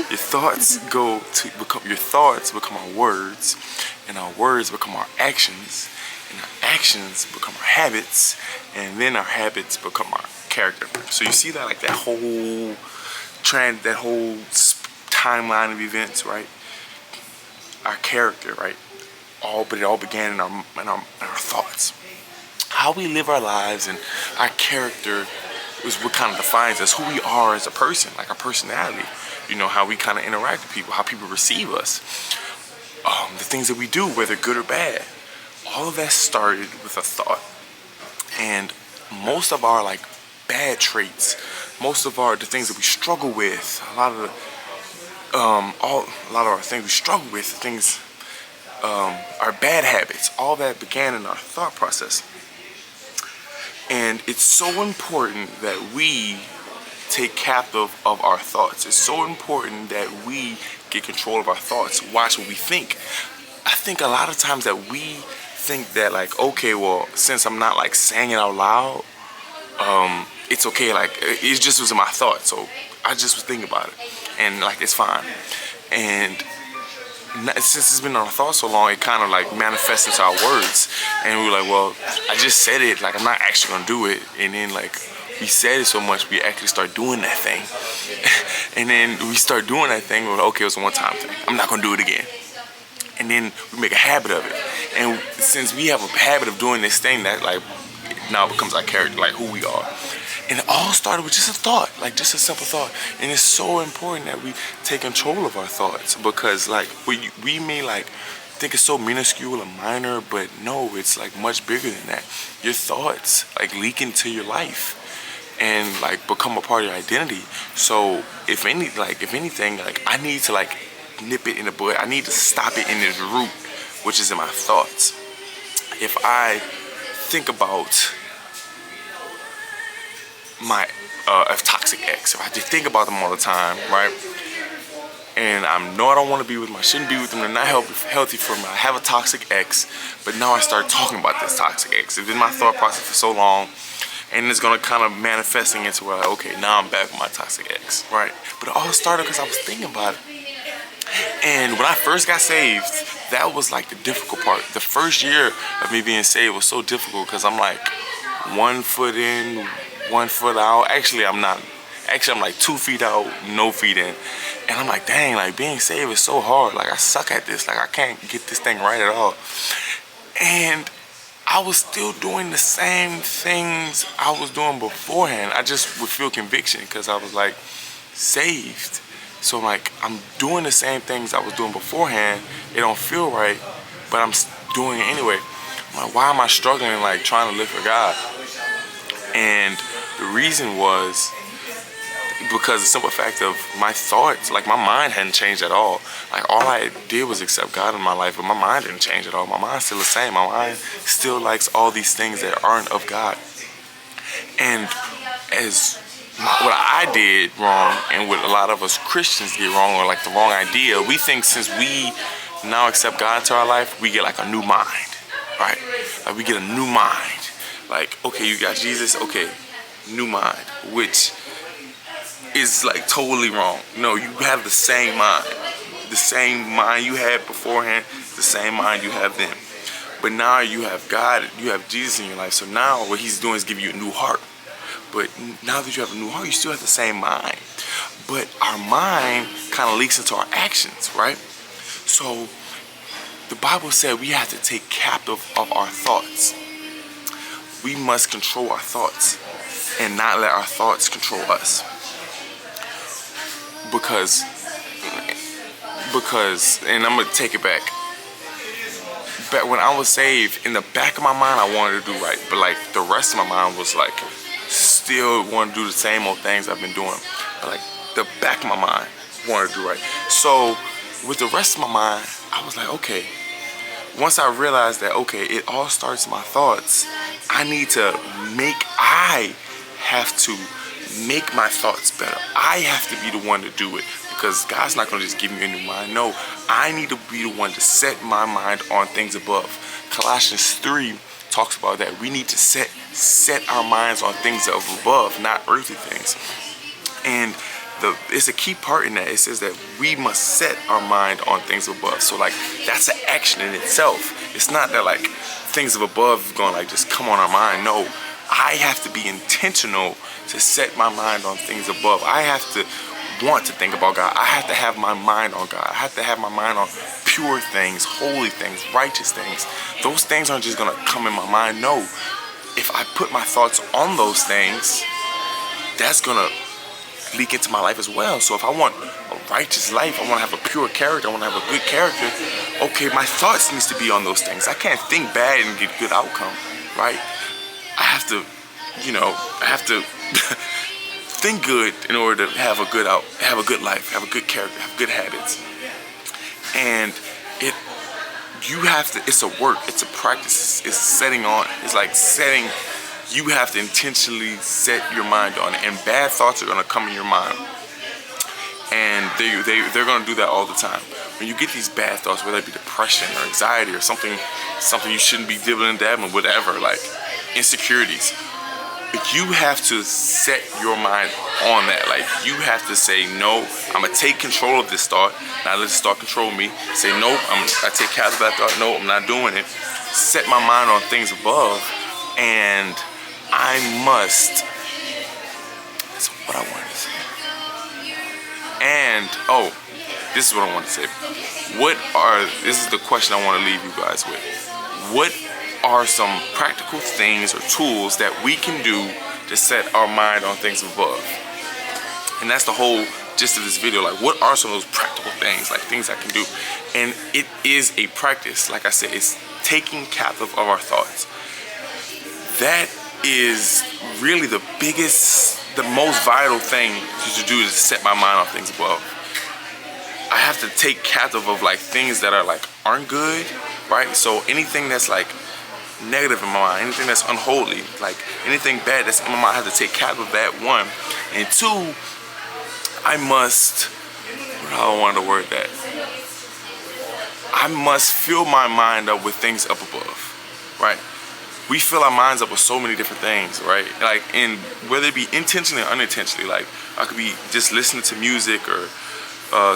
Your thoughts become our words, and our words become our actions, and our actions become our habits, and then our habits become our character. So you see that, like that whole timeline of events, right? Our character, right? But it all began in our thoughts. How we live our lives and our character is what kind of defines us, who we are as a person, like our personality. You know, how we kind of interact with people, how people receive us, the things that we do, whether good or bad. All of that started with a thought. And most of our like bad traits, most of the things that we struggle with, a lot of our things we struggle with, things, our bad habits, all that began in our thought process. And it's so important that we take captive of our thoughts. It's so important that we get control of our thoughts. Watch what we think. I think a lot of times that we think that like, okay, well, since I'm not like saying it out loud, it's okay. Like it just was in my thoughts, so I just was thinking about it, and like it's fine. And since it's been in our thoughts so long, it kind of like manifests into our words, and we were like, well, I just said it, like I'm not actually gonna do it. And then like we said it so much, we actually start doing that thing. And then we start doing that thing, we're like, okay, it was a one-time thing, I'm not gonna do it again. And then we make a habit of it. And since we have a habit of doing this thing, that like now becomes our character, like who we are. And it all started with just a thought, like just a simple thought. And it's so important that we take control of our thoughts, because like we may like think it's so minuscule and minor, but no, it's like much bigger than that. Your thoughts like leak into your life and like become a part of your identity. So if anything, like I need to like nip it in the bud. I need to stop it in its root, which is in my thoughts. If I think about my toxic ex, if I just think about them all the time, right? And I know I don't want to be with them, I shouldn't be with them, they're not healthy for me. I have a toxic ex, but now I start talking about this toxic ex. It's been my thought process for so long, and it's gonna kind of manifesting into where, like, okay, now I'm back with my toxic ex, right? But it all started because I was thinking about it. And when I first got saved, that was like the difficult part. The first year of me being saved was so difficult because I'm like 1 foot in, 1 foot out. Actually, I'm not. Actually, I'm like 2 feet out, no feet in. And I'm like, dang, like being saved is so hard. Like I suck at this. Like I can't get this thing right at all. And I was still doing the same things I was doing beforehand. I just would feel conviction because I was like saved. So like I'm doing the same things I was doing beforehand. It don't feel right, but I'm doing it anyway. I'm like, why am I struggling like trying to live for God? And the reason was because the simple fact of my thoughts, like my mind hadn't changed at all. Like all I did was accept God in my life, but my mind didn't change at all. My mind's still the same. My mind still likes all these things that aren't of God. And what I did wrong, and what a lot of us Christians get wrong, or like the wrong idea, we think since we now accept God into our life, we get like a new mind, right? Like we get a new mind. Like, okay, you got Jesus, okay, new mind, which is like totally wrong. No, you have the same mind. The same mind you had beforehand, the same mind you have then. But now you have God, you have Jesus in your life, so now what he's doing is give you a new heart. But now that you have a new heart, you still have the same mind. But our mind kind of leaks into our actions, right? So the Bible said we have to take captive of our thoughts. We must control our thoughts and not let our thoughts control us. Because, and I'm going to take it back. But when I was saved, in the back of my mind, I wanted to do right. But like the rest of my mind was like, still want to do the same old things I've been doing. But like the back of my mind wanted to do right. So with the rest of my mind, I was like, okay, once I realized that, okay, it all starts in my thoughts, I have to make my thoughts better. I have to be the one to do it, because God's not going to just give me a new mind. No, I need to be the one to set my mind on things above. Colossians 3 talks about that. We need to set our minds on things of above, not earthly things. And it's a key part in that. It says that we must set our mind on things above. So like that's an action in itself. It's not that like things of above going like just come on our mind. No, I have to be intentional to set my mind on things above. I have to want to think about God. I have to have my mind on God. I have to have my mind on pure things, holy things, righteous things. Those things aren't just gonna come in my mind. No, if I put my thoughts on those things, that's gonna leak into my life as well. So if I want a righteous life, I want to have a pure character, I want to have a good character, okay, my thoughts needs to be on those things. I can't think bad and get good outcome, right? I have to, I have to think good in order to have a good life, have a good character, have good habits. And it's a work, it's a practice, it's setting on, it's like setting. You have to intentionally set your mind on it, and bad thoughts are gonna come in your mind, and they're gonna do that all the time. When you get these bad thoughts, whether it be depression or anxiety or something you shouldn't be dibbling and dabbling, whatever, like insecurities, you have to set your mind on that. Like you have to say, no, I'm gonna take control of this thought, not let this thought control me. Say, no, I take care of that thought. No, I'm not doing it. Set my mind on things above, and I must. That's what I wanted to say. And this is what I want to say. This is the question I want to leave you guys with. What are some practical things or tools that we can do to set our mind on things above? And that's the whole gist of this video. Like, what are some of those practical things, like things I can do? And it is a practice. Like I said, it's taking captive of our thoughts. That is really the most vital thing to do, to set my mind on things above. I have to take captive of like things that are like aren't good, right? So anything that's like negative in my mind, anything that's unholy, like anything bad that's in my mind, I have to take captive of that, one. And two, I must, how I wanted to word that, I must fill my mind up with things up above, right? We fill our minds up with so many different things, right? Like, and whether it be intentionally or unintentionally, like I could be just listening to music or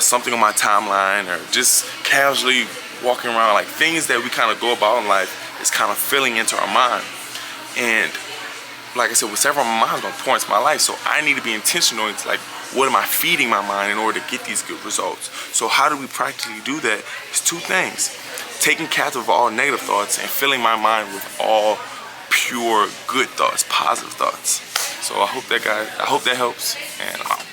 something on my timeline, or just casually walking around, like things that we kind of go about in life is kind of filling into our mind. And like I said, with several minds on points in my life, so I need to be intentional into like, what am I feeding my mind in order to get these good results? So how do we practically do that? It's two things. Taking captive of all negative thoughts and filling my mind with all pure good thoughts, positive thoughts. So I hope that helps, and I'm out.